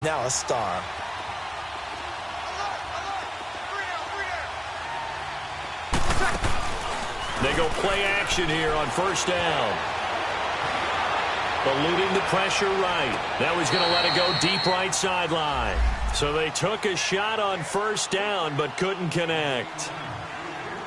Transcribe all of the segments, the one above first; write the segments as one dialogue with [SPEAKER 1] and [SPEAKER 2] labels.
[SPEAKER 1] Now a star.
[SPEAKER 2] They go play action here on first down. Eluding the pressure right. Now he's going to let it go deep right sideline. So they took a shot on first down but couldn't connect.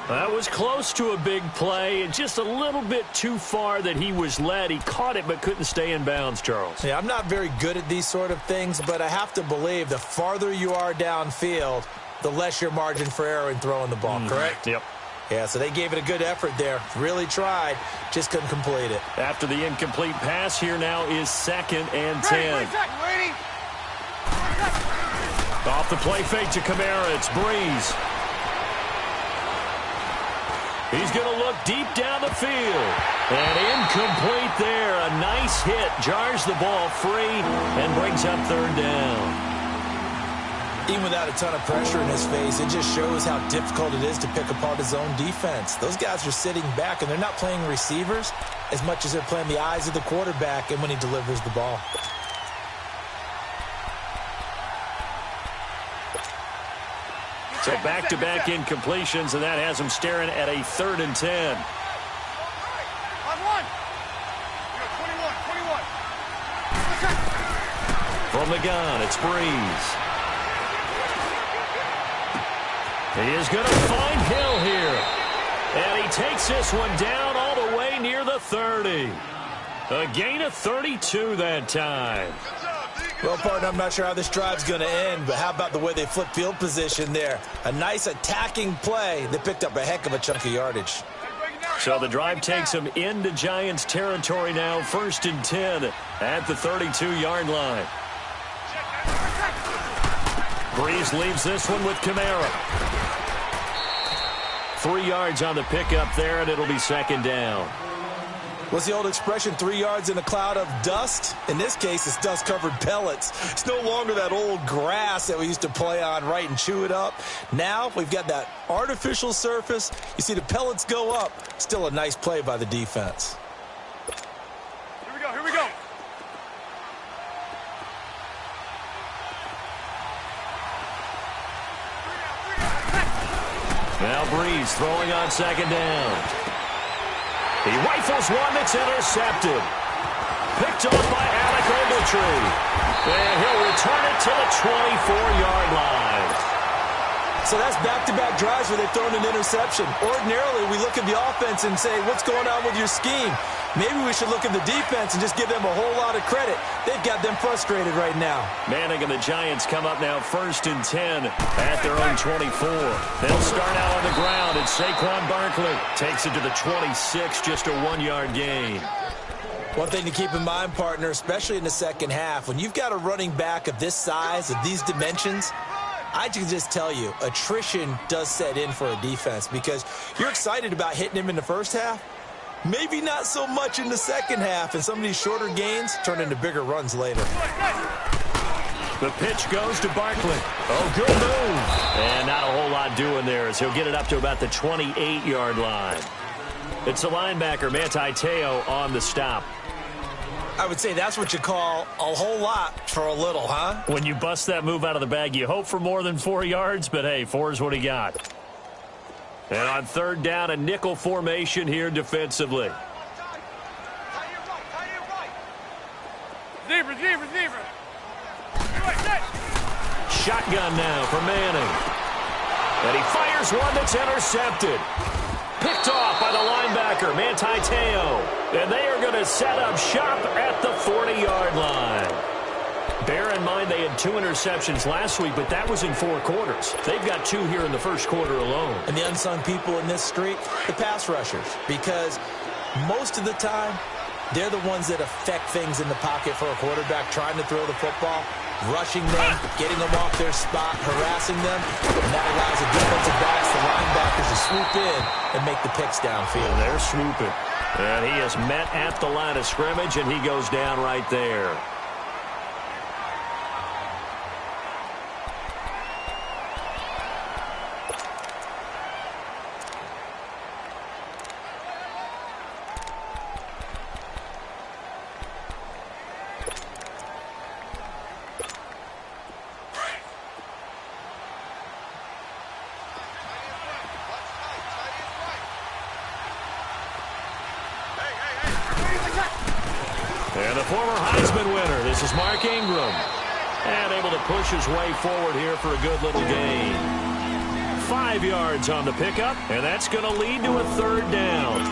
[SPEAKER 2] That was close to a big play and just a little bit too far that he was led. He caught it but couldn't stay in bounds, Charles.
[SPEAKER 1] Yeah, I'm not very good at these sort of things, but I have to believe the farther you are downfield, the less your margin for error in throwing the ball, correct?
[SPEAKER 2] Yep.
[SPEAKER 1] Yeah, so they gave it a good effort there. Really tried, just couldn't complete it.
[SPEAKER 2] After the incomplete pass, here now is 2nd and 10. Off the play fake to Kamara, it's Breeze. He's going to look deep down the field. And incomplete there. A nice hit. Jars the ball free and brings up 3rd down.
[SPEAKER 1] Even without a ton of pressure in his face, it just shows how difficult it is to pick apart his own defense. Those guys are sitting back, and they're not playing receivers as much as they're playing the eyes of the quarterback and when he delivers the ball.
[SPEAKER 2] So back-to-back incompletions, and that has him staring at a 3rd and 10. From the gun, it's Breeze. He is going to find Hill here. And he takes this one down all the way near the 30. A gain of 32 that time.
[SPEAKER 1] Well, partner, I'm not sure how this drive's going to end, but how about the way they flip field position there? A nice attacking play that picked up a heck of a chunk of yardage.
[SPEAKER 2] So the drive takes him into Giants territory now, 1st and 10 at the 32-yard line. Breeze leaves this one with Kamara. 3 yards on the pickup there, and it'll be 2nd down.
[SPEAKER 1] What's the old expression, 3 yards in a cloud of dust? In this case, it's dust-covered pellets. It's no longer that old grass that we used to play on, right, and chew it up. Now we've got that artificial surface. You see the pellets go up. Still a nice play by the defense.
[SPEAKER 3] Here we go, here we go.
[SPEAKER 2] Now Breeze throwing on 2nd down. He rifles one that's intercepted. Picked off by Alec Ogletree. And he'll return it to the 24-yard line.
[SPEAKER 1] So that's back-to-back drives where they've thrown an interception. Ordinarily, we look at the offense and say, what's going on with your scheme? Maybe we should look at the defense and just give them a whole lot of credit. They've got them frustrated right now.
[SPEAKER 2] Manning and the Giants come up now 1st and 10 at their own 24. They'll start out on the ground, and Saquon Barkley takes it to the 26, just a 1-yard gain.
[SPEAKER 1] One thing to keep in mind, partner, especially in the second half, when you've got a running back of this size, of these dimensions, I can just tell you, attrition does set in for a defense because you're excited about hitting him in the first half. Maybe not so much in the second half, and some of these shorter gains turn into bigger runs later.
[SPEAKER 2] The pitch goes to Barkley. Oh, good move. And not a whole lot doing there as he'll get it up to about the 28-yard line. It's a linebacker, Manti Te'o, on the stop.
[SPEAKER 1] I would say that's what you call a whole lot for a little, huh?
[SPEAKER 2] When you bust that move out of the bag, you hope for more than 4 yards, but hey, 4 is what he got. And on 3rd down, a nickel formation here defensively.
[SPEAKER 3] Receiver.
[SPEAKER 2] Shotgun now for Manning. And he fires one that's intercepted. Picked off by the linebacker, Manti Te'o. And they are going to set up shop at the 40-yard line. Bear in mind they had 2 interceptions last week, but that was in 4 quarters. They've got 2 here in the first quarter alone.
[SPEAKER 1] And the unsung people in this streak, the pass rushers, because most of the time, they're the ones that affect things in the pocket for a quarterback trying to throw the football, rushing them, getting them off their spot, harassing them, and that allows the defensive backs, the linebackers, to swoop in and make the picks downfield.
[SPEAKER 2] And they're swooping. And he is met at the line of scrimmage, and he goes down right there. And the former Heisman winner, this is Mark Ingram. And able to push his way forward here for a good little gain. 5 yards on the pickup, and that's going to lead to a third down.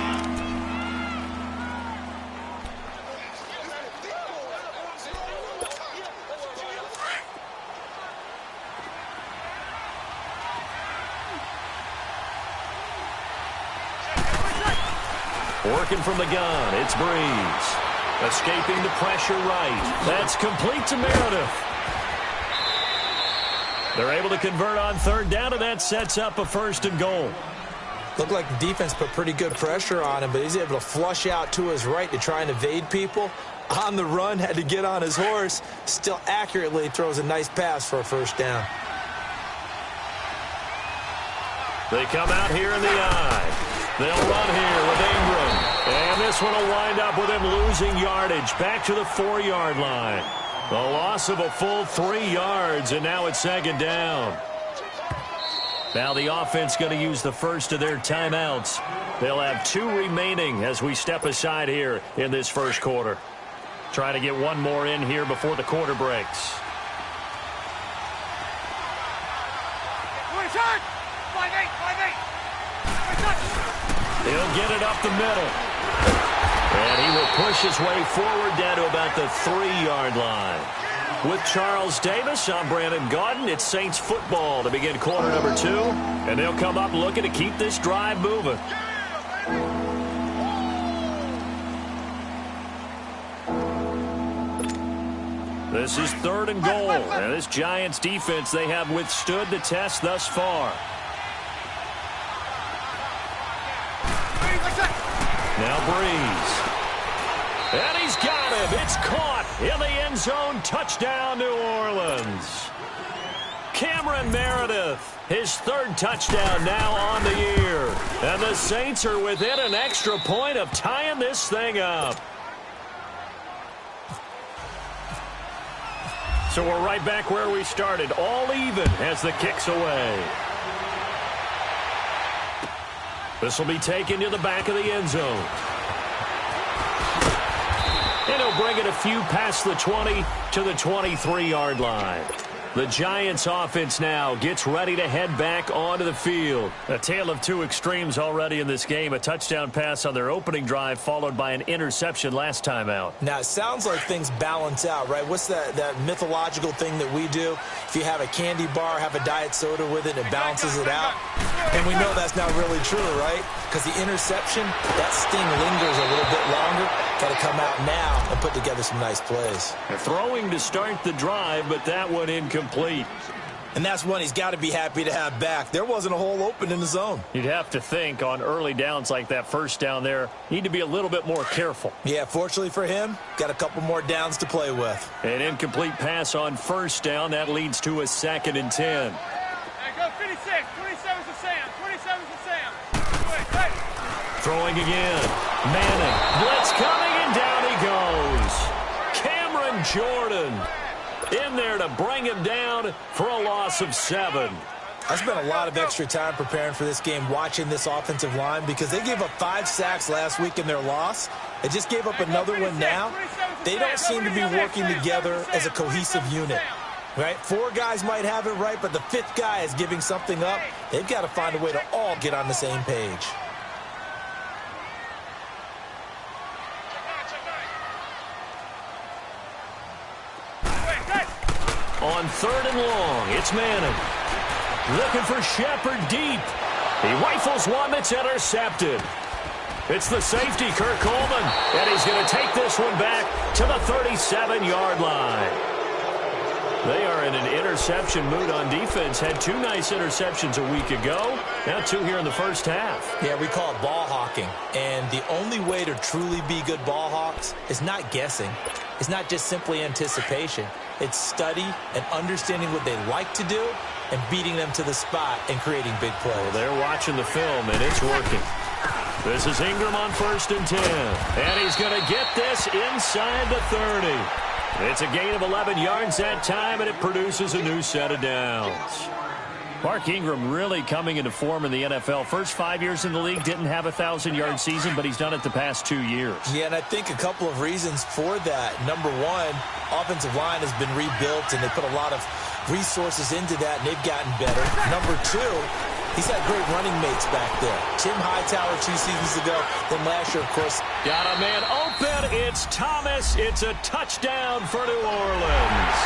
[SPEAKER 2] Working from the gun, it's Breeze. Escaping the pressure right. That's complete to Meredith. They're able to convert on third down, and that sets up a 1st and goal.
[SPEAKER 1] Looked like the defense put pretty good pressure on him, but he's able to flush out to his right to try and evade people. On the run, had to get on his horse. Still accurately throws a nice pass for a 1st down.
[SPEAKER 2] They come out here in the eye. They'll run here with Ingram. And this one will wind up with him losing yardage back to the 4-yard line. A loss of a full 3 yards, and now it's 2nd down. Now the offense going to use the first of their timeouts. They'll have 2 remaining as we step aside here in this first quarter. Trying to get one more in here before the quarter breaks. He'll get it up the middle. And he will push his way forward down to about the 3-yard line. With Charles Davis, I'm Brandon Gaudin. It's Saints football to begin quarter number 2. And they'll come up looking to keep this drive moving. This is 3rd and goal. And this Giants defense, they have withstood the test thus far. Now Breeze. And he's got him. It's caught in the end zone. Touchdown, New Orleans. Cameron Meredith, his 3rd touchdown now on the year. And the Saints are within an extra point of tying this thing up. So we're right back where we started, all even as the kick's away. This will be taken to the back of the end zone. And he'll bring it a few past the 20 to the 23-yard line. The Giants offense now gets ready to head back onto the field. A tale of 2 extremes already in this game. A touchdown pass on their opening drive followed by an interception last time out.
[SPEAKER 1] Now, it sounds like things balance out, right? What's that mythological thing that we do? If you have a candy bar, have a diet soda with it, it balances it out. And we know that's not really true, right? Because the interception, that sting lingers a little bit longer. Got to come out now and put together some nice plays.
[SPEAKER 2] They're throwing to start the drive, but that one incomplete.
[SPEAKER 1] And that's one he's got to be happy to have back. There wasn't a hole open in the zone.
[SPEAKER 2] You'd have to think on early downs like that 1st down there, need to be a little bit more careful.
[SPEAKER 1] Yeah, fortunately for him, got a couple more downs to play with.
[SPEAKER 2] An incomplete pass on 1st down. That leads to a 2nd and 10.
[SPEAKER 3] Hey, go 56. 27's to Sam. 27's to Sam. Hey.
[SPEAKER 2] Throwing again. Manning. Blitz coming, and down he goes. Cameron Jordan in there to bring him down for a loss of 7.
[SPEAKER 1] I spent a lot of extra time preparing for this game, watching this offensive line, because they gave up 5 sacks last week in their loss. They just gave up another one now. They don't seem to be working together as a cohesive unit. Right? 4 guys might have it right, but the 5th guy is giving something up. They've got to find a way to all get on the same page.
[SPEAKER 2] On 3rd and long, it's Manning. Looking for Shepard deep. He rifles one that's intercepted. It's the safety, Kirk Coleman. And he's going to take this one back to the 37-yard line. They are in an interception mood on defense. Had 2 nice interceptions a week ago. Now 2 here in the first half.
[SPEAKER 1] Yeah, we call it ball hawking. And the only way to truly be good ball hawks is not guessing. It's not just simply anticipation. It's study and understanding what they like to do and beating them to the spot and creating big plays.
[SPEAKER 2] Well, they're watching the film, and it's working. This is Ingram on 1st and 10. And he's going to get this inside the 30. It's a gain of 11 yards that time, and it produces a new set of downs. Mark Ingram really coming into form in the NFL. First 5 years in the league, didn't have a 1,000-yard season, but he's done it the past 2 years.
[SPEAKER 1] Yeah, and I think a couple of reasons for that. Number one, offensive line has been rebuilt, and they put a lot of resources into that, and they've gotten better. Number two, he's had great running mates back there. Tim Hightower 2 seasons ago, then last year, of course.
[SPEAKER 2] Got a man open. It's Thomas. It's a touchdown for New Orleans.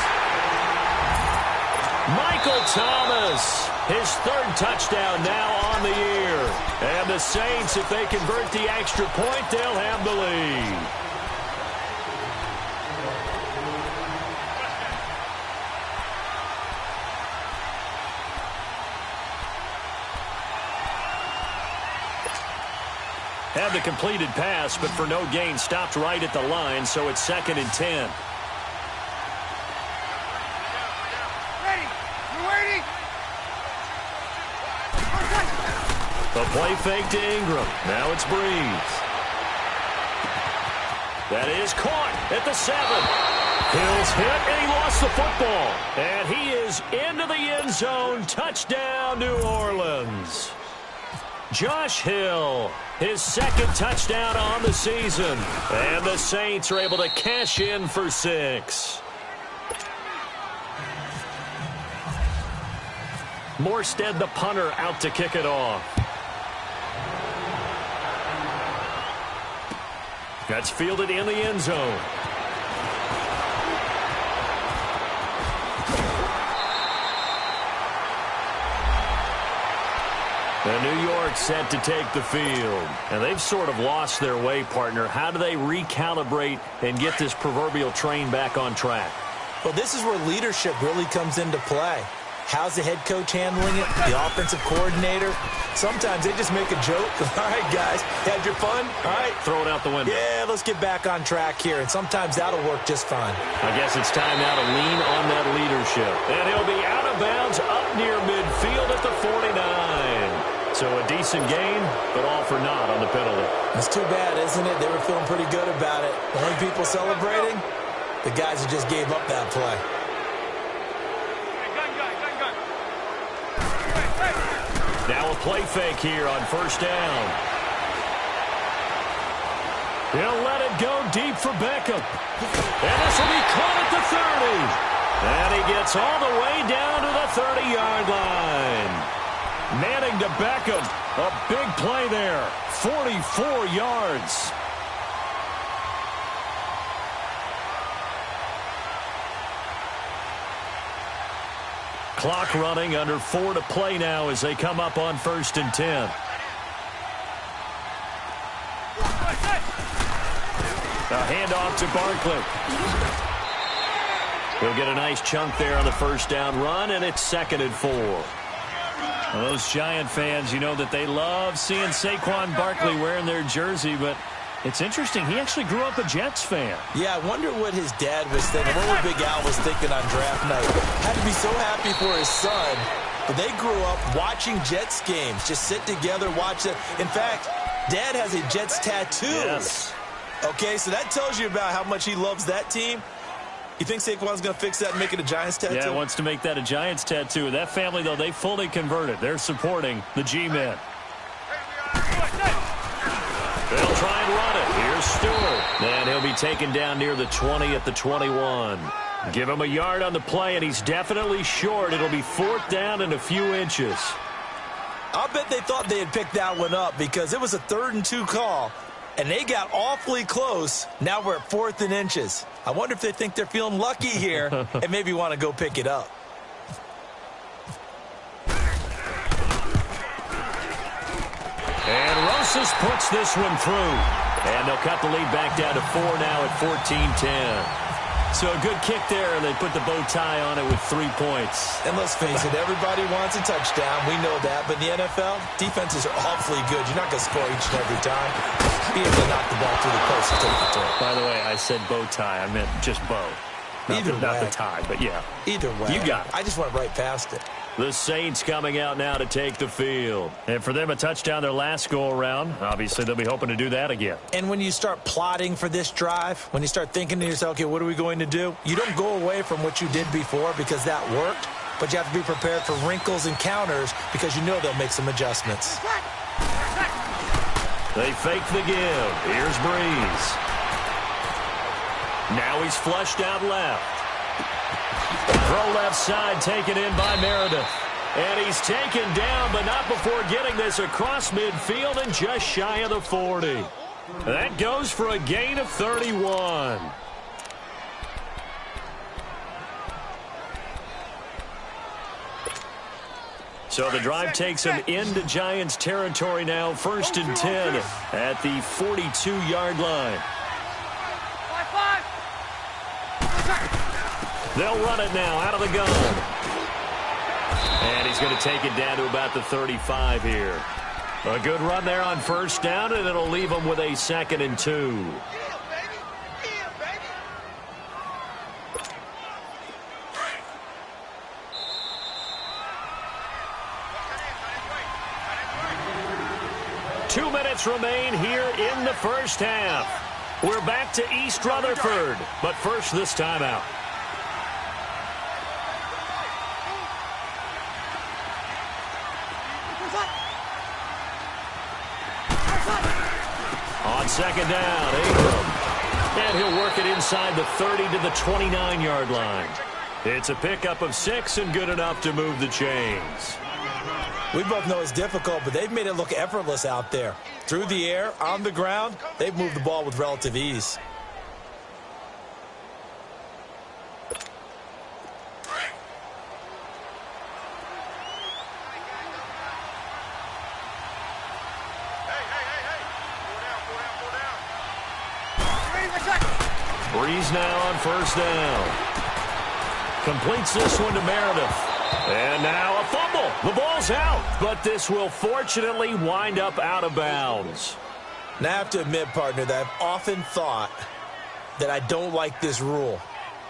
[SPEAKER 2] Michael Thomas, his 3rd touchdown now on the year. And the Saints, if they convert the extra point, they'll have the lead. Had the completed pass, but for no gain, stopped right at the line, so it's 2nd and 10. The play fake to Ingram. Now it's Breeze. That is caught at the 7. Hill's hit, and he lost the football. And he is into the end zone. Touchdown, New Orleans. Josh Hill, his 2nd touchdown on the season. And the Saints are able to cash in for 6. Morstead, the punter, out to kick it off. That's fielded in the end zone. And New York set to take the field. And they've sort of lost their way, partner. How do they recalibrate and get this proverbial train back on track?
[SPEAKER 1] Well, this is where leadership really comes into play. How's the head coach handling it? The offensive coordinator? Sometimes they just make a joke. All right, guys, had your fun? All right.
[SPEAKER 2] Throw it out the window.
[SPEAKER 1] Yeah, let's get back on track here. And sometimes that'll work just fine.
[SPEAKER 2] I guess it's time now to lean on that leadership. And he'll be out of bounds up near midfield at the 49. So a decent gain, but all for naught on the penalty.
[SPEAKER 1] It's too bad, isn't it? They were feeling pretty good about it. The only people celebrating? The guys who just gave up that play.
[SPEAKER 2] Now a play fake here on 1st down. He'll let it go deep for Beckham. And this will be caught at the 30. And he gets all the way down to the 30-yard line. Manning to Beckham. A big play there. 44 yards. Clock running, under 4 to play now as they come up on 1st and 10. A handoff to Barkley. He'll get a nice chunk there on the 1st down run, and it's 2nd and 4. Well, those Giant fans, you know that they love seeing Saquon Barkley wearing their jersey, but it's interesting. He actually grew up a Jets fan.
[SPEAKER 1] Yeah, I wonder what his dad was thinking. I wonder what Big Al was thinking on draft night. Had to be so happy for his son. But they grew up watching Jets games. Just sit together, watch it. In fact, Dad has a Jets tattoo.
[SPEAKER 2] Yes.
[SPEAKER 1] Okay, so that tells you about how much he loves that team. You think Saquon's going to fix that and make it a Giants tattoo?
[SPEAKER 2] Yeah, wants to make that a Giants tattoo. That family, though, they fully converted. They're supporting the G-Men. They'll try and run it. Here's Stewart. And he'll be taken down near the 20 at the 21. Give him a yard on the play, and he's definitely short. It'll be 4th down and a few inches.
[SPEAKER 1] I'll bet they thought they had picked that one up because it was a 3rd and 2 call, and they got awfully close. Now we're at 4th and inches. I wonder if they think they're feeling lucky here and maybe want to go pick it up.
[SPEAKER 2] And Rosas puts this one through. And they'll cut the lead back down to 4 now at 14-10. So a good kick there, and they put the bow tie on it with 3 points.
[SPEAKER 1] And let's face it, everybody wants a touchdown. We know that. But in the NFL, defenses are awfully good. You're not going to score each and every time. Be able to knock the ball through the post and take the turn.
[SPEAKER 2] By the way, I said bow tie. I meant just bow. Not the tie, but yeah.
[SPEAKER 1] Either way.
[SPEAKER 2] You got it.
[SPEAKER 1] I just went right past it.
[SPEAKER 2] The Saints coming out now to take the field. And for them, a touchdown their last go-around. Obviously, they'll be hoping to do that again.
[SPEAKER 1] And when you start plotting for this drive, when you start thinking to yourself, okay, what are we going to do? You don't go away from what you did before because that worked, but you have to be prepared for wrinkles and counters because you know they'll make some adjustments.
[SPEAKER 2] They fake the give. Here's Breeze. Now he's flushed out left. Throw left side taken in by Meredith. And he's taken down, but not before getting this across midfield and just shy of the 40. That goes for a gain of 31. So the drive takes him into Giants territory now, 1st and 10 at the 42-yard line. They'll run it now out of the gun. And he's going to take it down to about the 35 here. A good run there on 1st down, and it'll leave him with a 2nd and 2. 2 minutes remain here in the first half. We're back to East Rutherford, but first this timeout. On 2nd down, Ingram. And he'll work it inside the 30 to the 29-yard line. It's a pickup of 6 and good enough to move the chains.
[SPEAKER 1] We both know it's difficult, but they've made it look effortless out there. Through the air, on the ground, they've moved the ball with relative ease.
[SPEAKER 2] Breeze now on 1st down. Completes this one to Meredith. And now a fumble. The ball's out, but this will fortunately wind up out of bounds.
[SPEAKER 1] Now I have to admit, partner, that I've often thought that I don't like this rule,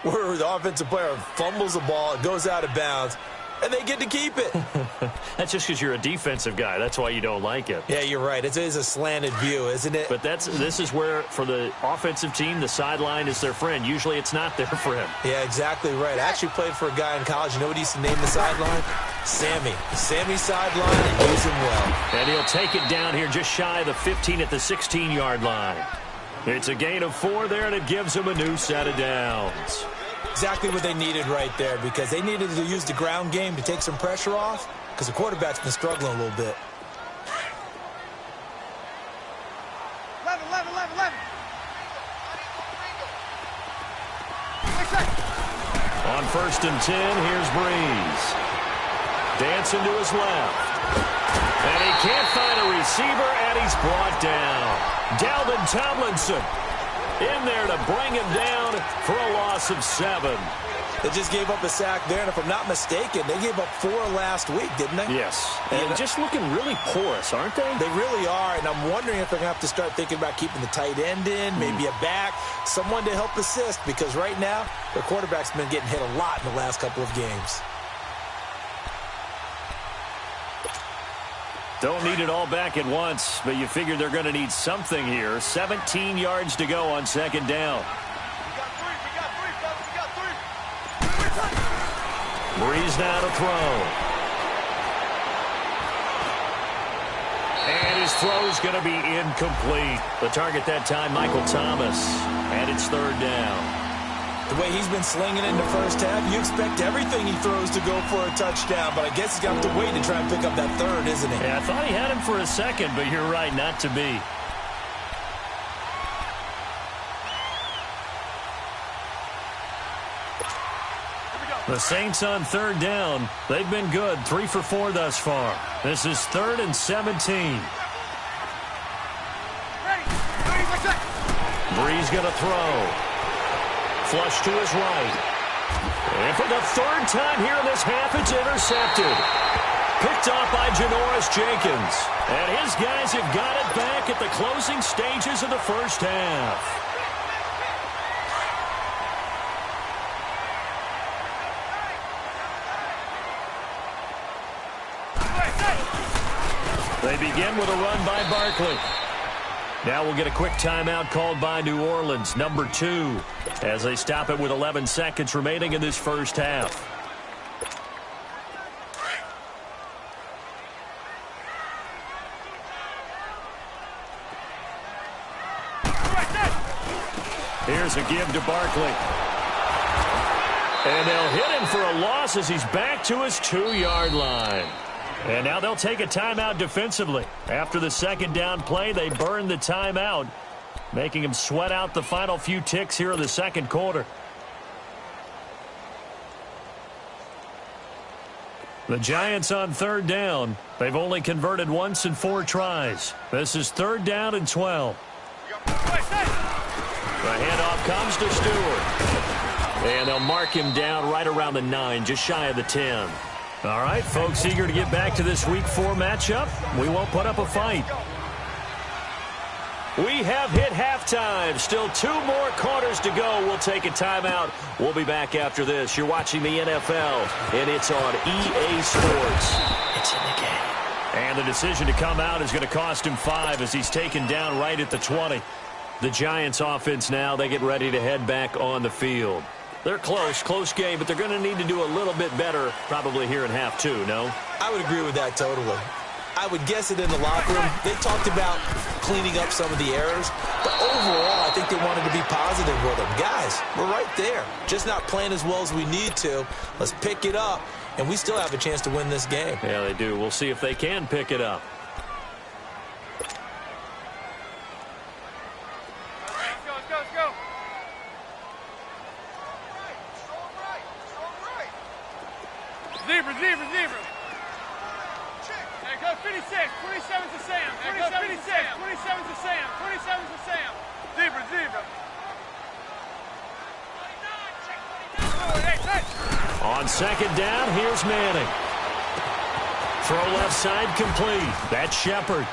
[SPEAKER 1] where the offensive player fumbles the ball, it goes out of bounds, and they get to keep it.
[SPEAKER 2] That's just because you're a defensive guy. That's why you don't like it.
[SPEAKER 1] Yeah, you're right. It is a slanted view, isn't it?
[SPEAKER 2] But this is where, for the offensive team, the sideline is their friend. Usually it's not their friend.
[SPEAKER 1] Yeah, exactly right. I actually played for a guy in college. You know what he used to name the sideline? Sammy. Sammy's sideline, and use him well.
[SPEAKER 2] And he'll take it down here just shy of the 15 at the 16-yard line. It's a gain of 4 there, and it gives him a new set of downs.
[SPEAKER 1] Exactly what they needed right there, because they needed to use the ground game to take some pressure off, because the quarterback's been struggling a little bit.
[SPEAKER 3] 11.
[SPEAKER 2] On 1st and 10, here's Breeze. Dancing to his left. And he can't find a receiver, and he's brought down. Dalvin Tomlinson in there to bring him down for a loss of 7.
[SPEAKER 1] They just gave up a sack there, and if I'm not mistaken, they gave up 4 last week, didn't they?
[SPEAKER 2] Yes. And just looking really porous, aren't they?
[SPEAKER 1] They really are, and I'm wondering if they're going to have to start thinking about keeping the tight end in, maybe a back, someone to help assist, because right now, their quarterback's been getting hit a lot in the last couple of games.
[SPEAKER 2] Don't need it all back at once, but you figure they're going to need something here. 17 yards to go on 2nd down. Breeze now to throw. And his throw is going to be incomplete. The target that time, Michael Thomas. And it's 3rd down.
[SPEAKER 1] The way he's been slinging in the first half, you expect everything he throws to go for a touchdown, but I guess he's going to have to wait to try and pick up that 3rd, isn't he?
[SPEAKER 2] Yeah, I thought he had him for a second, but you're right, not to be. The Saints on 3rd down. They've been good, 3 for 4 thus far. This is 3rd and 17. Breeze going to throw. Flush to his right. And for the 3rd time here in this half, it's intercepted. Picked off by Janoris Jenkins. And his guys have got it back at the closing stages of the first half. They begin with a run by Barkley. Now we'll get a quick timeout called by New Orleans, number 2, as they stop it with 11 seconds remaining in this first half. Here's a give to Barkley. And they'll hit him for a loss as he's back to his 2-yard line. And now they'll take a timeout defensively. After the second down play, they burn the timeout, making him sweat out the final few ticks here in the second quarter. The Giants on third down. They've only converted once in 4 tries. This is 3rd down and 12. The handoff comes to Stewart. And they'll mark him down right around the 9, just shy of the 10. All right, folks, eager to get back to this Week 4 matchup. We won't put up a fight. We have hit halftime. Still 2 more quarters to go. We'll take a timeout. We'll be back after this. You're watching the NFL, and it's on EA Sports. It's in the game. And the decision to come out is going to cost him 5 as he's taken down right at the 20. The Giants offense now, they get ready to head back on the field. They're close game, but they're going to need to do a little bit better probably here in half 2, no?
[SPEAKER 1] I would agree with that totally. I would guess it in the locker room. They talked about cleaning up some of the errors, but overall, I think they wanted to be positive with them. Guys, we're right there. Just not playing as well as we need to. Let's pick it up, and we still have a chance to win this game.
[SPEAKER 2] Yeah, they do. We'll see if they can pick it up.
[SPEAKER 3] Let's go. Zebra. There goes 56. 27's to Sam. 27's to Sam. Zebra.
[SPEAKER 2] On second down, here's Manning. Throw left side complete. That's Shepard.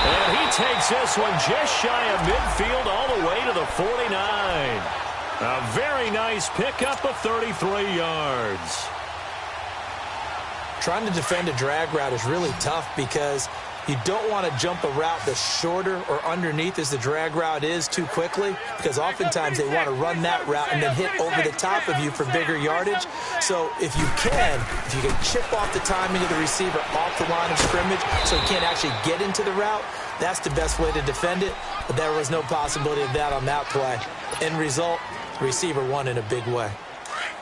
[SPEAKER 2] And he takes this one just shy of midfield all the way to the 49. A very nice pickup of 33 yards.
[SPEAKER 1] Trying to defend a drag route is really tough because you don't want to jump a route that's shorter or underneath as the drag route is too quickly, because oftentimes they want to run that route and then hit over the top of you for bigger yardage. So if you can chip off the timing of the receiver off the line of scrimmage so he can't actually get into the route, that's the best way to defend it. But there was no possibility of that on that play. End result, receiver won in a big way.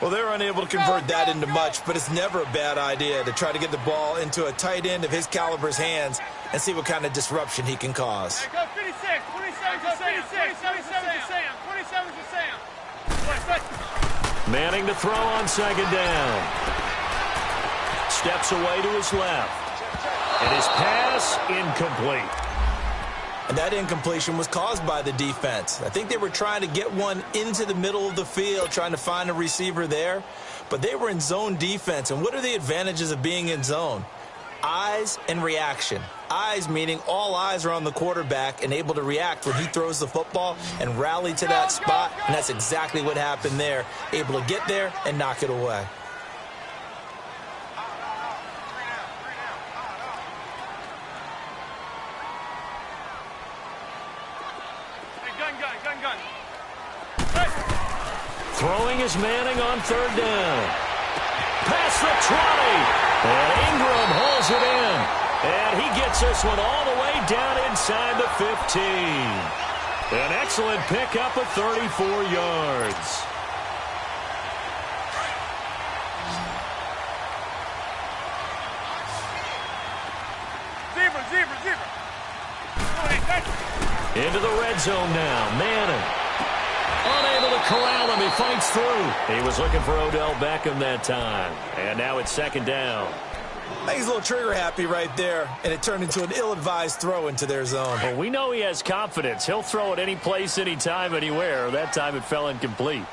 [SPEAKER 4] Well, they're unable to convert that into much, but it's never a bad idea to try to get the ball into a tight end of his caliber's hands and see what kind of disruption he can cause.
[SPEAKER 3] There goes 56. 27's to Sam.
[SPEAKER 2] Manning to throw on second down. Steps away to his left. And his pass incomplete.
[SPEAKER 1] And that incompletion was caused by the defense. I think they were trying to get one into the middle of the field, trying to find a receiver there. But they were in zone defense. And what are the advantages of being in zone? Eyes and reaction. Eyes meaning all eyes are on the quarterback and able to react when he throws the football and rally to that spot. And that's exactly what happened there. Able to get there and knock it away.
[SPEAKER 3] Gun.
[SPEAKER 2] Throwing is Manning on third down. Past the 20. And Ingram holds it in. And he gets this one all the way down inside the 15. An excellent pickup of 34 yards.
[SPEAKER 3] Zebra.
[SPEAKER 2] Into the red zone now. Manning. Unable to corral him. He fights through. He was looking for Odell Beckham that time. And now it's second down.
[SPEAKER 4] I think he's a little trigger happy right there, and it turned into an ill-advised throw into their zone.
[SPEAKER 2] Well, we know he has confidence. He'll throw it any place, anytime, anywhere. That time it fell incomplete.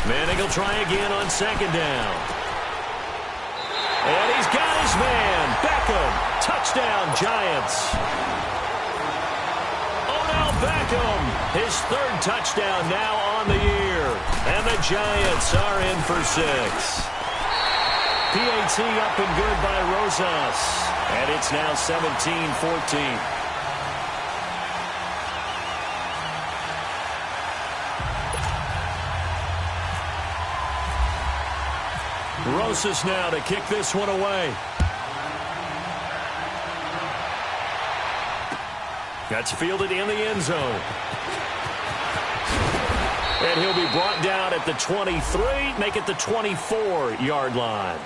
[SPEAKER 2] Manning will try again on second down. And he's got his man. Beckham. Touchdown, Giants. Odell Beckham, his 3rd touchdown now on the year. And the Giants are in for 6. PAT up and good by Rosas. And it's now 17-14. Rosas now to kick this one away. That's fielded in the end zone. And he'll be brought down at the 23, make it the 24-yard line.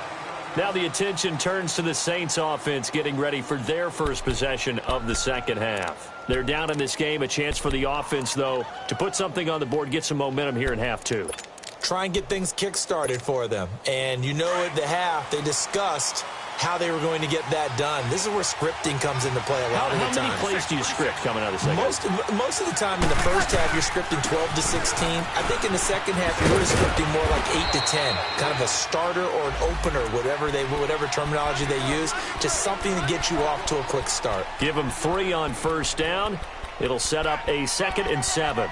[SPEAKER 2] Now the attention turns to the Saints offense getting ready for their first possession of the second half. They're down in this game. A chance for the offense, though, to put something on the board, get some momentum here in half two.
[SPEAKER 1] Try and get things kick-started for them. And you know at the half, they discussed how they were going to get that done. This is where scripting comes into play a lot of the time.
[SPEAKER 2] How many plays do you script coming out of the second half?
[SPEAKER 1] Most of the time in the first half, you're scripting 12 to 16. I think in the second half, you're really scripting more like 8 to 10. Kind of a starter or an opener, whatever terminology they use. Just something to get you off to a quick start.
[SPEAKER 2] Give them 3 on first down. It'll set up a 2nd and 7.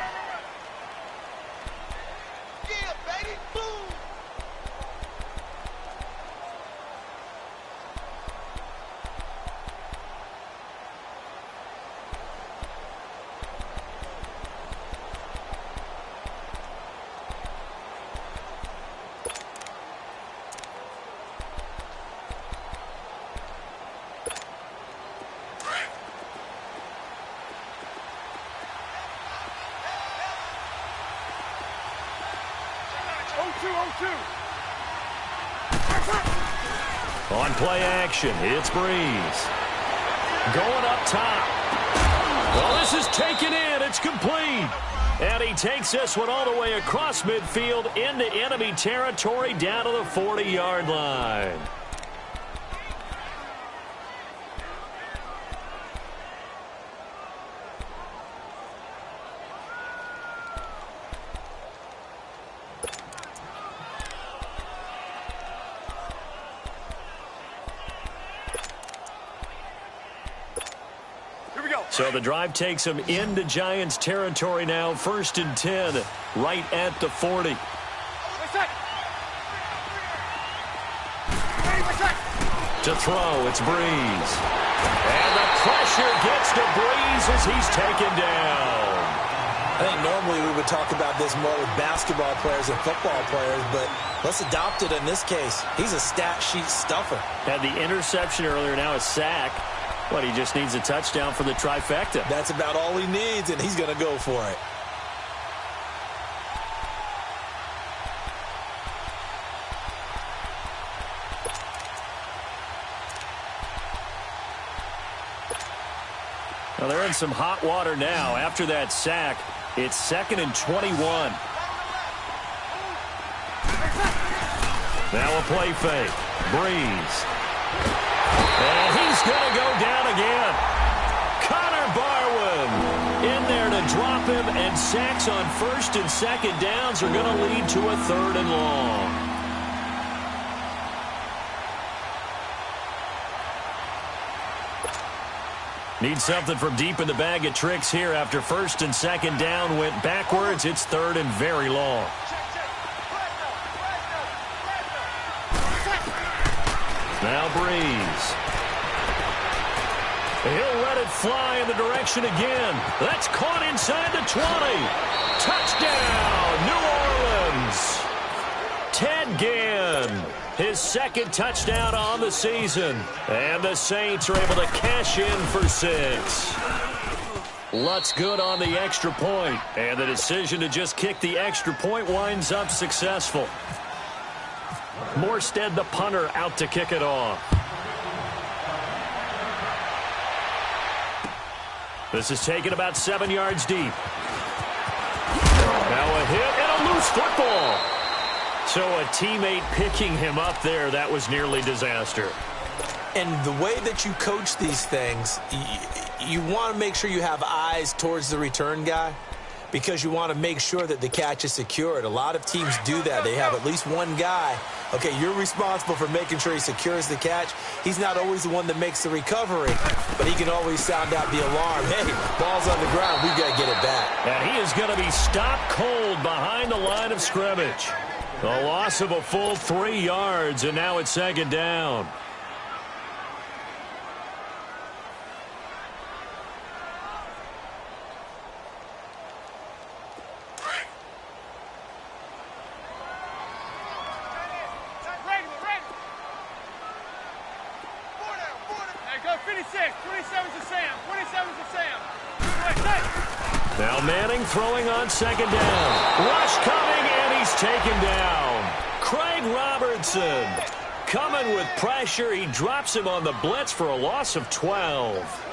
[SPEAKER 2] On play action, it's Breeze. Going up top. Well, this is taken in. It's complete. And he takes this one all the way across midfield into enemy territory down to the 40-yard line. So the drive takes him into Giants territory now. 1st and 10, right at the 40. To throw, it's Breeze. And the pressure gets to Breeze as he's taken down.
[SPEAKER 1] I think normally we would talk about this more with basketball players and football players, but let's adopt it in this case. He's a stat sheet stuffer.
[SPEAKER 2] Had the interception earlier, now a sack. But he just needs a touchdown for the trifecta.
[SPEAKER 1] That's about all he needs, and he's going to go for it.
[SPEAKER 2] Well, they're in some hot water now. After that sack, it's 2nd and 21. Now a play fake. Breeze. And he's going to go down again. Connor Barwin in there to drop him, and sacks on 1st and 2nd downs are going to lead to a 3rd and long. Need something from deep in the bag of tricks here after 1st and 2nd down went backwards. It's 3rd and very long. Now Breeze. He'll let it fly in the direction again. That's caught inside the 20. Touchdown, New Orleans. Ted Ginn, his 2nd touchdown on the season. And the Saints are able to cash in for 6. Lutz good on the extra point. And the decision to just kick the extra point winds up successful. Morstead, the punter, out to kick it off. This is taken about 7 yards deep. Now a hit and a loose football. So a teammate picking him up there, that was nearly disaster.
[SPEAKER 1] And the way that you coach these things, you want to make sure you have eyes towards the return guy, because you want to make sure that the catch is secured. A lot of teams do that. They have at least one guy. Okay, you're responsible for making sure he secures the catch. He's not always the one that makes the recovery, but he can always sound out the alarm. Hey, ball's on the ground. We've got to get it back.
[SPEAKER 2] And he is going to be stopped cold behind the line of scrimmage. A loss of a full 3 yards, and now it's 2nd down.
[SPEAKER 3] Go 56, 27's to Sam, 27's to Sam.
[SPEAKER 2] Now Manning throwing on second down. Rush coming, and he's taken down. Craig Robertson coming with pressure. He drops him on the blitz for a loss of 12.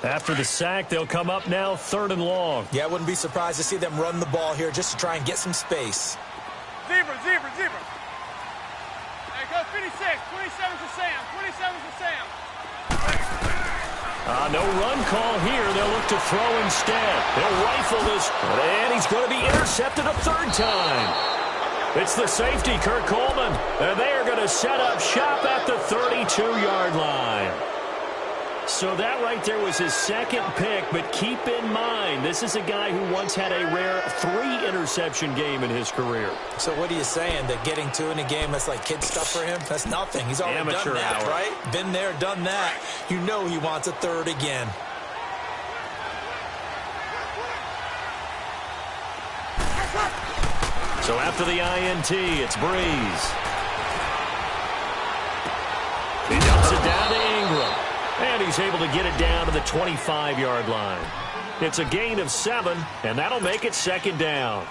[SPEAKER 2] After the sack, they'll come up now 3rd and long.
[SPEAKER 1] Yeah, I wouldn't be surprised to see them run the ball here just to try and get some space.
[SPEAKER 3] Zebra. Hey, go 56. 27 to Sam. 27 to Sam.
[SPEAKER 2] No run call here. They'll look to throw instead. They'll rifle this, and he's going to be intercepted a 3rd time. It's the safety, Kurt Coleman, and they are going to set up shop at the 32-yard line. So that right there was his 2nd pick, but keep in mind, this is a guy who once had a rare 3-interception game in his career.
[SPEAKER 1] So what are you saying, that getting 2 in a game, that's like kid stuff for him? That's nothing. He's already
[SPEAKER 2] Amateur
[SPEAKER 1] done that,
[SPEAKER 2] hour.
[SPEAKER 1] right? Been there, done that. You know he wants a 3rd again.
[SPEAKER 2] So after the INT, it's Breeze. He dumps it down to Ingram. And he's able to get it down to the 25-yard line. It's a gain of 7, and that'll make it 2nd down.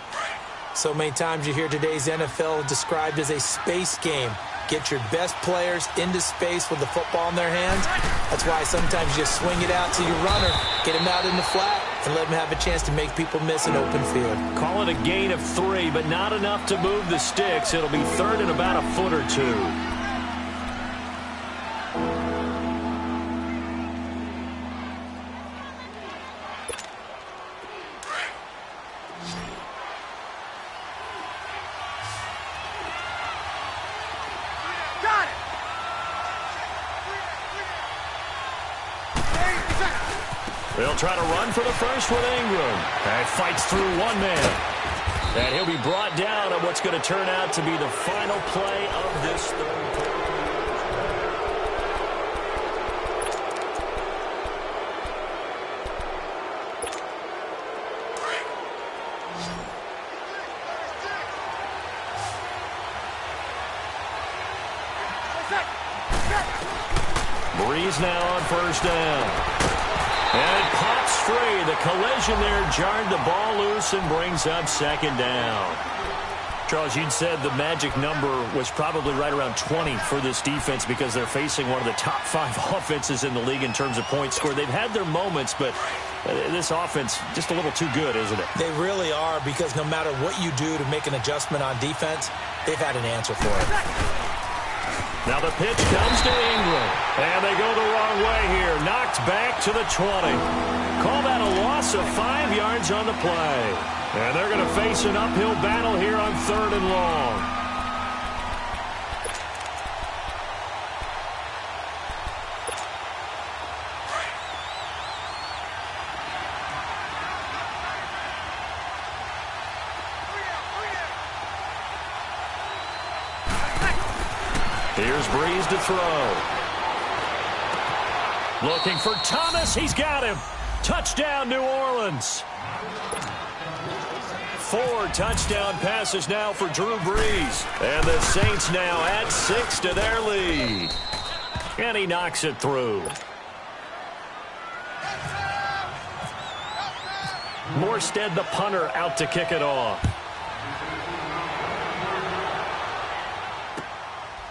[SPEAKER 1] So many times you hear today's NFL described as a space game. Get your best players into space with the football in their hands. That's why sometimes you just swing it out to your runner, get him out in the flat, and let him have a chance to make people miss an open field.
[SPEAKER 2] Call it a gain of 3, but not enough to move the sticks. It'll be 3rd and about a foot or 2. They'll try to run for the first with Ingram. And fights through one man. And he'll be brought down on what's going to turn out to be the final play of this 3rd quarter. Breeze now on 1st down. And it pops free. The collision there jarred the ball loose and brings up 2nd down. Charles, you'd said the magic number was probably right around 20 for this defense because they're facing one of the top 5 offenses in the league in terms of points scored. They've had their moments, but this offense just a little too good, isn't it?
[SPEAKER 1] They really are, because no matter what you do to make an adjustment on defense, they've had an answer for it.
[SPEAKER 2] Now the pitch comes to Ingram, and they go the wrong way here. Knocked back to the 20. Call that a loss of 5 yards on the play. And they're going to face an uphill battle here on 3rd and long. Here's Breeze to throw. Looking for Thomas. He's got him. Touchdown, New Orleans. 4 touchdown passes now for Drew Brees. And the Saints now add 6 to their lead. And he knocks it through. Morstead, the punter, out to kick it off.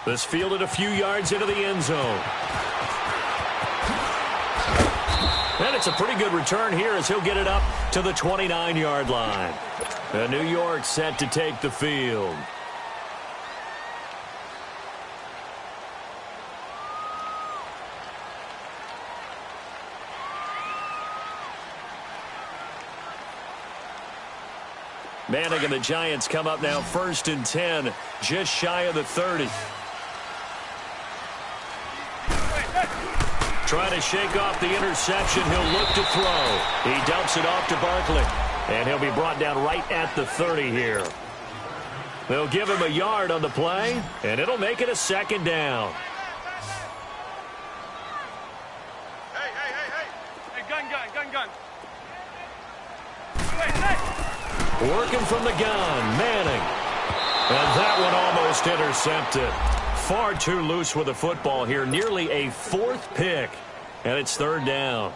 [SPEAKER 2] This fielded a few yards into the end zone. And it's a pretty good return here as he'll get it up to the 29-yard line. And New York set to take the field. Manning and the Giants come up now 1st and 10, just shy of the 30. Trying to shake off the interception. He'll look to throw. He dumps it off to Barkley. And he'll be brought down right at the 30 here. They'll give him a yard on the play, and it'll make it a 2nd down.
[SPEAKER 3] Hey, gun.
[SPEAKER 2] Working from the gun, Manning. And that one almost intercepted. Far too loose with the football here. Nearly a 4th pick. And it's 3rd down.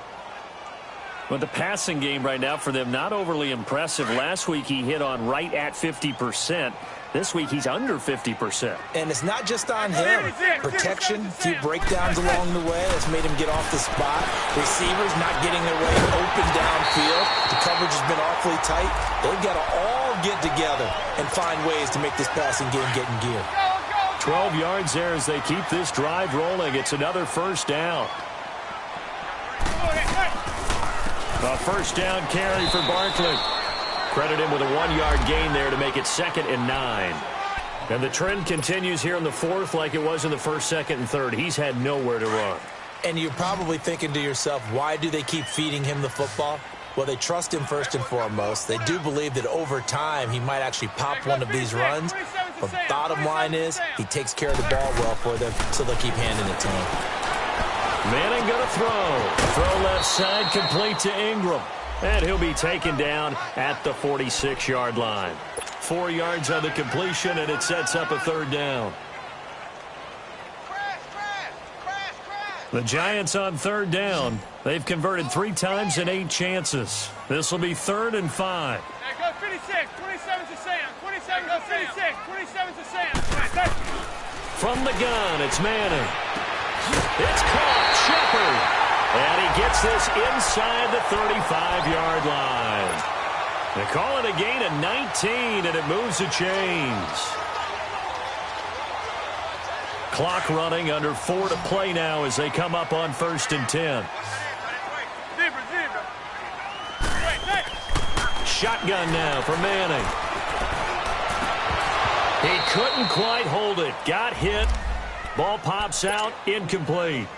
[SPEAKER 2] But the passing game right now for them, not overly impressive. Last week he hit on right at 50%. This week he's under 50%.
[SPEAKER 1] And it's not just on him. Protection, a few breakdowns along the way that's made him get off the spot. Receivers not getting their way open downfield. The coverage has been awfully tight. They've got to all get together and find ways to make this passing game get in gear.
[SPEAKER 2] 12 yards there as they keep this drive rolling. It's another first down. A first down carry for Barkley. Credit him with a 1-yard gain there to make it 2nd and 9. And the trend continues here in the 4th like it was in the 1st, 2nd, and 3rd. He's had nowhere to run.
[SPEAKER 1] And you're probably thinking to yourself, why do they keep feeding him the football? Well, they trust him first and foremost. They do believe that over time he might actually pop one of these runs. But bottom line is he takes care of the ball well for them, so they'll keep handing it to him.
[SPEAKER 2] Manning going to throw. Throw left side, complete to Ingram. And he'll be taken down at the 46-yard line. 4 yards on the completion, and it sets up a 3rd down. The Giants on 3rd down. They've converted 3 times in 8 chances. This will be 3rd and 5.
[SPEAKER 3] Go 56, 27 to Sam. 27 to 56, 27 to Sam.
[SPEAKER 2] From the gun, it's Manning. It's caught. Shepard. And he gets this inside the 35-yard line. They call it a gain of 19, and it moves the chains. Clock running, under 4 to play now as they come up on 1st and 10. Shotgun now for Manning. He couldn't quite hold it. Got hit. Ball pops out, incomplete.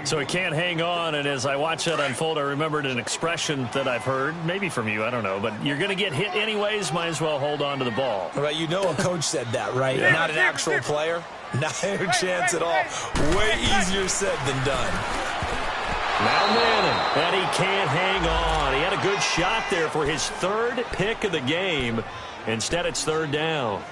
[SPEAKER 2] So he can't hang on, and as I watch that unfold, I remembered an expression that I've heard, maybe from you, I don't know, but you're going to get hit anyways, might as well hold on to the ball.
[SPEAKER 1] Right, you know a coach said that, right? Yeah. Not an actual player. Not a chance at all. Way easier said than done.
[SPEAKER 2] Now Manning, and he can't hang on. He had a good shot there for his 3rd pick of the game. Instead, it's 3rd down.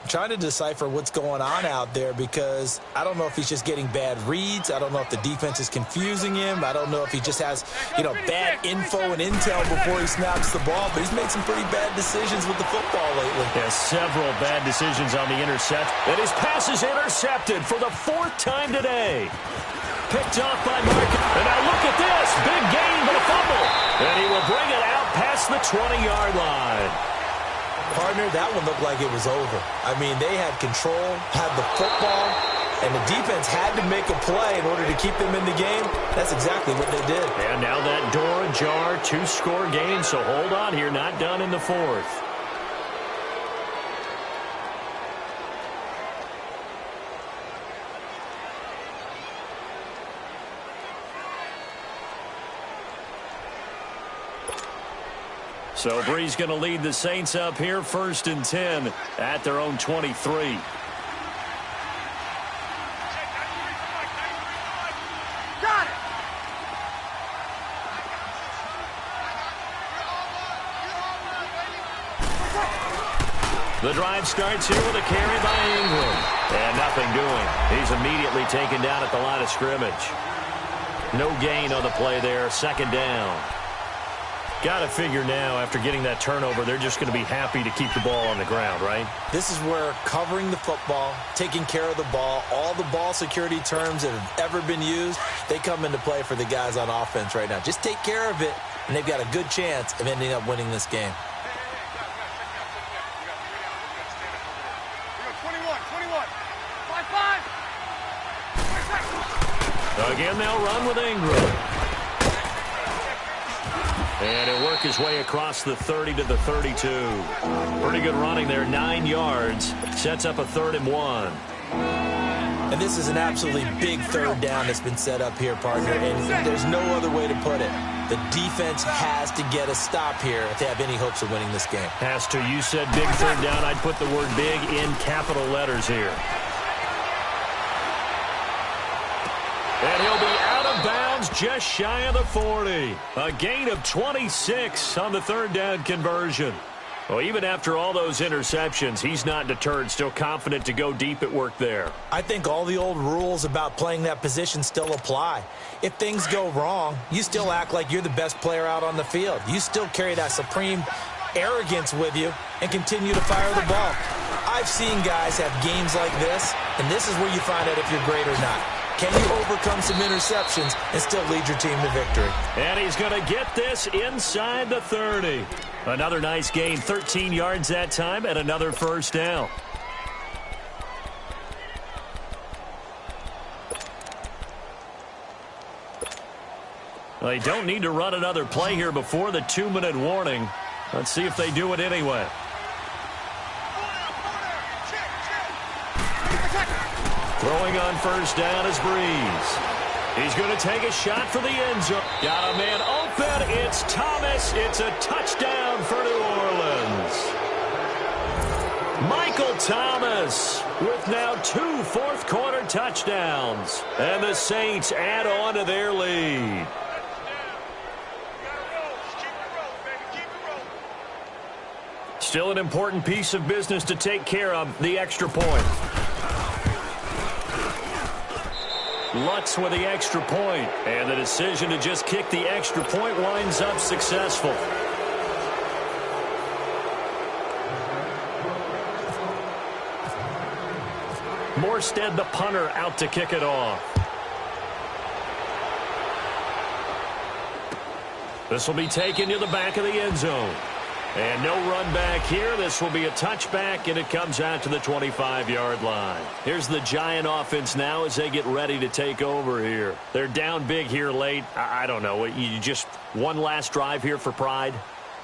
[SPEAKER 1] Trying to decipher what's going on out there because I don't know if he's just getting bad reads. I don't know if the defense is confusing him. I don't know if he just has, bad info and intel before he snaps the ball. But he's made some pretty bad decisions with the football lately.
[SPEAKER 2] Yeah, several bad decisions on the intercept. And his pass is intercepted for the 4th time today. Picked off by Marcus. And now look at this. Big gain, but a fumble. And he will bring it out past the 20-yard line.
[SPEAKER 1] Partner, that one looked like it was over. I mean, they had control, had the football, and the defense had to make a play in order to keep them in the game. That's exactly what they did.
[SPEAKER 2] And now that door ajar, 2-score game, so hold on here, not done in the 4th. So Bree's going to lead the Saints up here, 1st and 10 at their own 23.
[SPEAKER 3] Got it.
[SPEAKER 2] The drive starts here with a carry by Ingram. And nothing doing. He's immediately taken down at the line of scrimmage. No gain on the play there, 2nd down. Got to figure now, after getting that turnover, they're just going to be happy to keep the ball on the ground, right?
[SPEAKER 1] This is where covering the football, taking care of the ball, all the ball security terms that have ever been used, they come into play for the guys on offense right now. Just take care of it, and they've got a good chance of ending up winning this game.
[SPEAKER 3] 21. 5-5.
[SPEAKER 2] Again, they'll run with Ingram. And he'll work his way across the 30 to the 32. Pretty good running there, 9 yards. Sets up a 3rd and 1.
[SPEAKER 1] And this is an absolutely big 3rd down that's been set up here, partner. And there's no other way to put it. The defense has to get a stop here if they have any hopes of winning this game.
[SPEAKER 2] Has to. You said big 3rd down. I'd put the word big in capital letters here. And he'll be out of bounds just shy of the 40. A gain of 26 on the 3rd down conversion. Well, even after all those interceptions, he's not deterred, still confident to go deep at work there.
[SPEAKER 1] I think all the old rules about playing that position still apply. If things go wrong, you still act like you're the best player out on the field. You still carry that supreme arrogance with you and continue to fire the ball. I've seen guys have games like this, and this is where you find out if you're great or not. Can you overcome some interceptions and still lead your team to victory?
[SPEAKER 2] And he's going to get this inside the 30. Another nice gain, 13 yards that time, and another first down. Well, they don't need to run another play here before the 2-minute warning. Let's see if they do it anyway. Throwing on first down is Breeze. He's going to take a shot for the end zone. Got a man open. It's Thomas. It's a touchdown for New Orleans. Michael Thomas with now 2 fourth-quarter touchdowns. And the Saints add on to their lead. Still an important piece of business to take care of, the extra point. Lutz with the extra point, and the decision to just kick the extra point winds up successful. Morstead, the punter, out to kick it off. This will be taken to the back of the end zone. And no run back here. This will be a touchback, and it comes out to the 25-yard line. Here's the Giant offense now as they get ready to take over here. They're down big here late. I don't know. You just one last drive here for pride?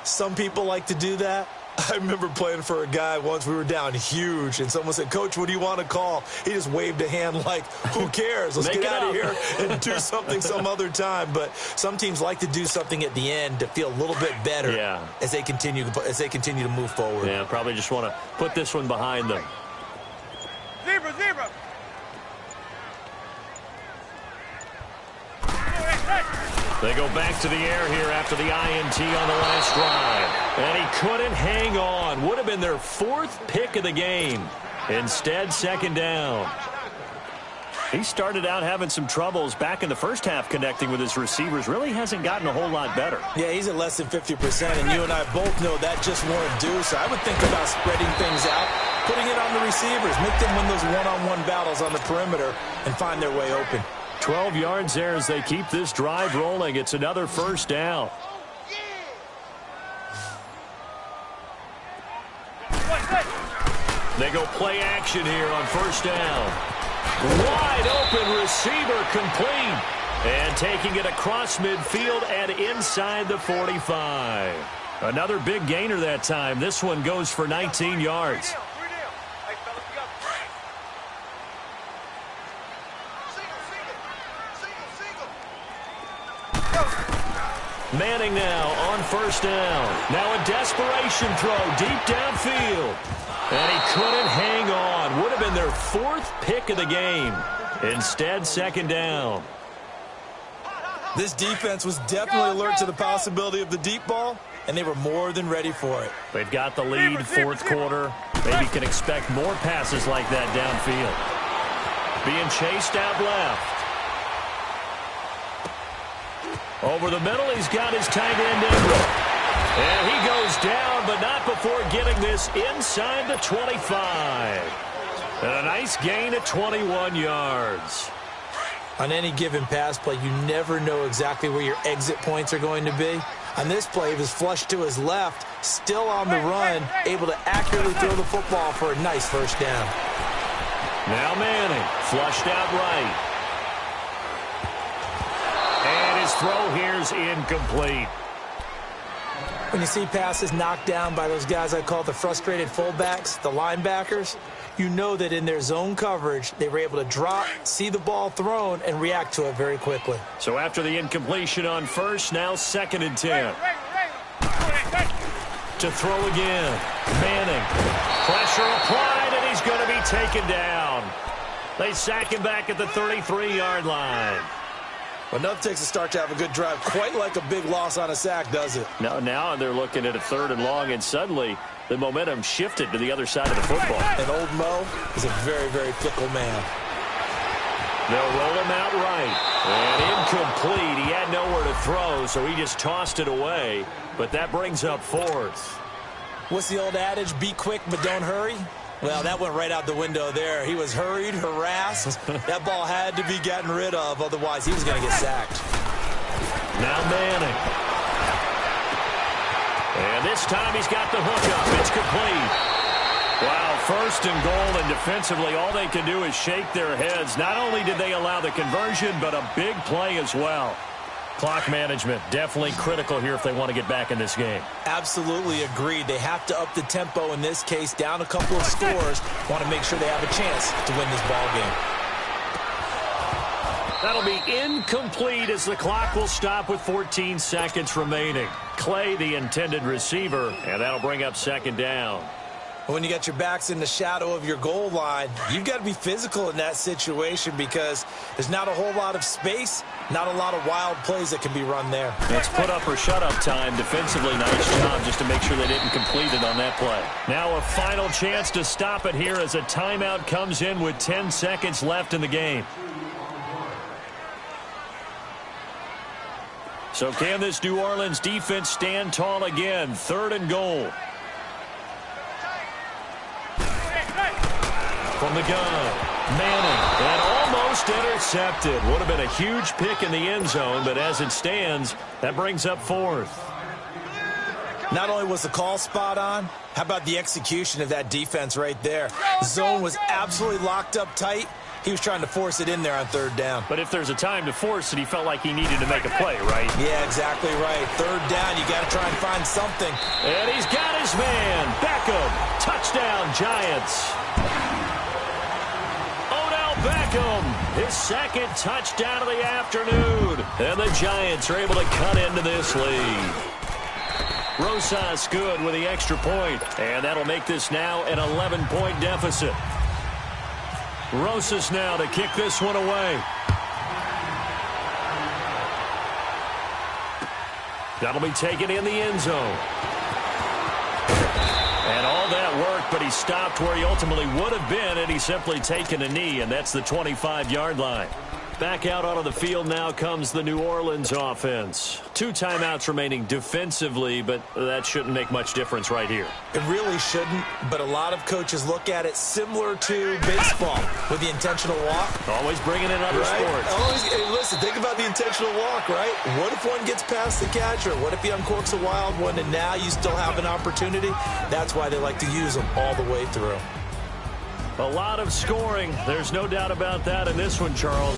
[SPEAKER 1] Some people like to do that. I remember playing for a guy once. We were down huge, and someone said, "Coach, what do you want to call?" He just waved a hand like, who cares? Let's get out of here and do something some other time. But some teams like to do something at the end to feel a little bit better as they continue to move forward.
[SPEAKER 2] Yeah, probably just want to put this one behind them.
[SPEAKER 3] Zebra, zebra.
[SPEAKER 2] They go back to the air here after the INT on the last drive. And he couldn't hang on. Would have been their 4th pick of the game. Instead, second down. He started out having some troubles back in the first half connecting with his receivers. Really hasn't gotten a whole lot better.
[SPEAKER 1] Yeah, he's at less than 50%, and you and I both know that just won't do. So I would think about spreading things out, putting it on the receivers, make them win those one-on-one battles on the perimeter and find their way open.
[SPEAKER 2] 12 yards there as they keep this drive rolling. It's another first down. They go play action here on first down. Wide open receiver complete. And taking it across midfield and inside the 45. Another big gainer that time. This one goes for 19 yards. Manning now on first down. Now a desperation throw deep downfield. And he couldn't hang on. Would have been their 4th pick of the game. Instead, second down.
[SPEAKER 1] This defense was definitely alert to the possibility of the deep ball, and they were more than ready for it.
[SPEAKER 2] They've got the lead, 4th quarter. Maybe can expect more passes like that downfield. Being chased out left. Over the middle, he's got his tight end in. And he goes down, but not before getting this inside the 25. And a nice gain of 21 yards.
[SPEAKER 1] On any given pass play, you never know exactly where your exit points are going to be. On this play, he was flushed to his left, still on the run, able to accurately throw the football for a nice first down.
[SPEAKER 2] Now Manning, flushed out right. And his throw here's incomplete.
[SPEAKER 1] When you see passes knocked down by those guys I call the frustrated fullbacks, the linebackers, you know that in their zone coverage, they were able to drop, see the ball thrown, and react to it very quickly.
[SPEAKER 2] So after the incompletion on first, now 2nd and 10. To throw again. Manning. Pressure applied, and he's going to be taken down. They sack him back at the 33-yard line.
[SPEAKER 1] Well, enough takes a start to have a good drive. Quite like a big loss on a sack, does it?
[SPEAKER 2] Now they're looking at a 3rd and long, and suddenly the momentum shifted to the other side of the football.
[SPEAKER 1] And old Mo is a very, very fickle man.
[SPEAKER 2] They'll roll him out right. And incomplete. He had nowhere to throw, so he just tossed it away. But that brings up 4th.
[SPEAKER 1] What's the old adage? Be quick, but don't hurry? Well, that went right out the window there. He was hurried, harassed. That ball had to be gotten rid of, otherwise he was going to get sacked.
[SPEAKER 2] Now Manning. And this time he's got the hookup. It's complete. Wow, 1st and goal, and defensively all they can do is shake their heads. Not only did they allow the conversion, but a big play as well. Clock management, definitely critical here if they want to get back in this game.
[SPEAKER 1] Absolutely agreed. They have to up the tempo in this case, down a couple of scores. Want to make sure they have a chance to win this ball game.
[SPEAKER 2] That'll be incomplete as the clock will stop with 14 seconds remaining. Clay, the intended receiver, and that'll bring up 2nd down.
[SPEAKER 1] When you got your backs in the shadow of your goal line, you've got to be physical in that situation because there's not a whole lot of space, not a lot of wild plays that can be run there.
[SPEAKER 2] It's put up or shut up time. Defensively, nice job just to make sure they didn't complete it on that play. Now a final chance to stop it here as a timeout comes in with 10 seconds left in the game. So can this New Orleans defense stand tall again? 3rd and goal. From the gun, Manning, and almost intercepted. Would have been a huge pick in the end zone, but as it stands, that brings up 4th.
[SPEAKER 1] Not only was the call spot on, how about the execution of that defense right there? The zone was absolutely locked up tight. He was trying to force it in there on 3rd down.
[SPEAKER 2] But if there's a time to force it, he felt like he needed to make a play, right?
[SPEAKER 1] Yeah, exactly right. 3rd down, you got to try and find something.
[SPEAKER 2] And he's got his man. Beckham. Touchdown, Giants. Beckham, his 2nd touchdown of the afternoon. And the Giants are able to cut into this lead. Rosas good with the extra point. And that'll make this now an 11-point deficit. Rosas now to kick this one away. That'll be taken in the end zone. And all that work, but he stopped where he ultimately would have been, and he's simply taken a knee, and that's the 25-yard line. Back out onto the field now comes the New Orleans offense. 2 timeouts remaining defensively, but that shouldn't make much difference right here.
[SPEAKER 1] It really shouldn't, but a lot of coaches look at it similar to baseball with the intentional walk.
[SPEAKER 2] Always bringing in other sports.
[SPEAKER 1] Hey, listen, think about the intentional walk, right? What if one gets past the catcher? What if he uncorks a wild one and now you still have an opportunity? That's why they like to use them all the way through.
[SPEAKER 2] A lot of scoring. There's no doubt about that in this one, Charles.